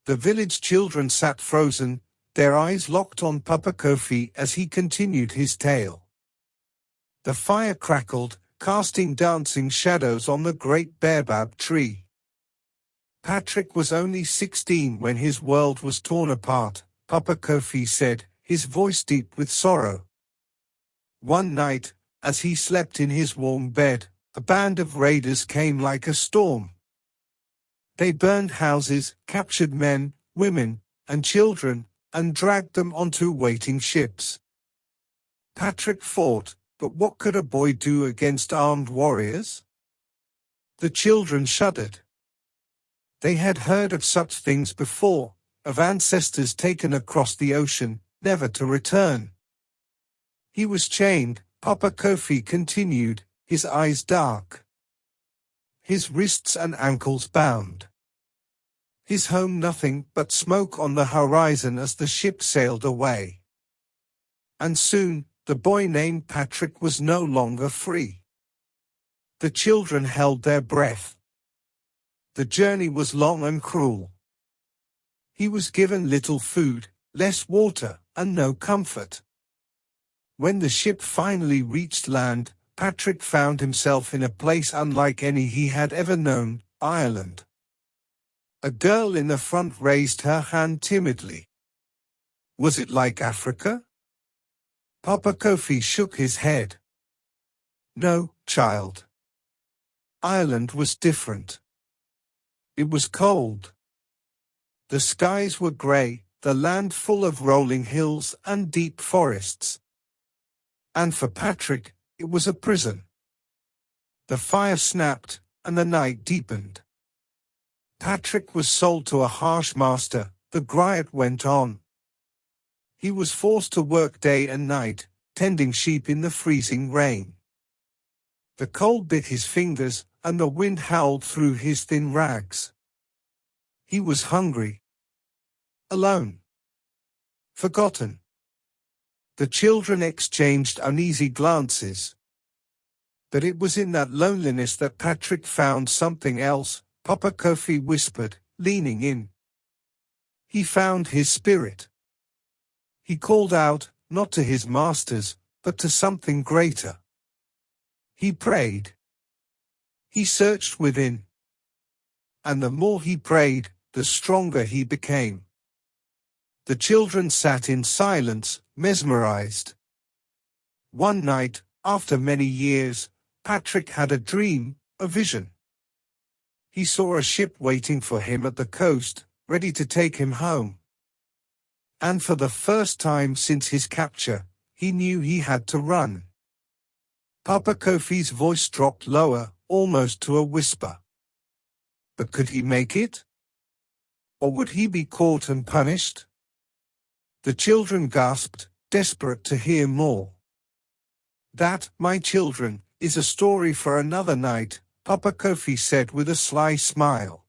The village children sat frozen, their eyes locked on Papa Kofi as he continued his tale. The fire crackled, casting dancing shadows on the great baobab tree. Patrick was only 16 when his world was torn apart, Papa Kofi said, his voice deep with sorrow. One night, as he slept in his warm bed, a band of raiders came like a storm. They burned houses, captured men, women, and children, and dragged them onto waiting ships. Patrick fought, but what could a boy do against armed warriors? The children shuddered. They had heard of such things before, of ancestors taken across the ocean, never to return. He was chained, Papa Kofi continued, his eyes dark. His wrists and ankles bound. His home nothing but smoke on the horizon as the ship sailed away. And soon, the boy named Patrick was no longer free. The children held their breath. The journey was long and cruel. He was given little food, less water, and no comfort. When the ship finally reached land, Patrick found himself in a place unlike any he had ever known, Ireland. A girl in the front raised her hand timidly. Was it like Africa? Papa Kofi shook his head. No, child. Ireland was different. It was cold. The skies were grey, the land full of rolling hills and deep forests. And for Patrick, it was a prison. The fire snapped, and the night deepened. Patrick was sold to a harsh master, the riot went on. He was forced to work day and night, tending sheep in the freezing rain. The cold bit his fingers, and the wind howled through his thin rags. He was hungry. Alone. Forgotten. The children exchanged uneasy glances. But it was in that loneliness that Patrick found something else, Papa Kofi whispered, leaning in. He found his spirit. He called out, not to his masters, but to something greater. He prayed. He searched within. And the more he prayed, the stronger he became. The children sat in silence, mesmerized. One night, after many years, Patrick had a dream, a vision. He saw a ship waiting for him at the coast, ready to take him home. And for the first time since his capture, he knew he had to run. Papa Kofi's voice dropped lower, almost to a whisper. But could he make it? Or would he be caught and punished? The children gasped, desperate to hear more. That, my children, is a story for another night, Papa Kofi said with a sly smile.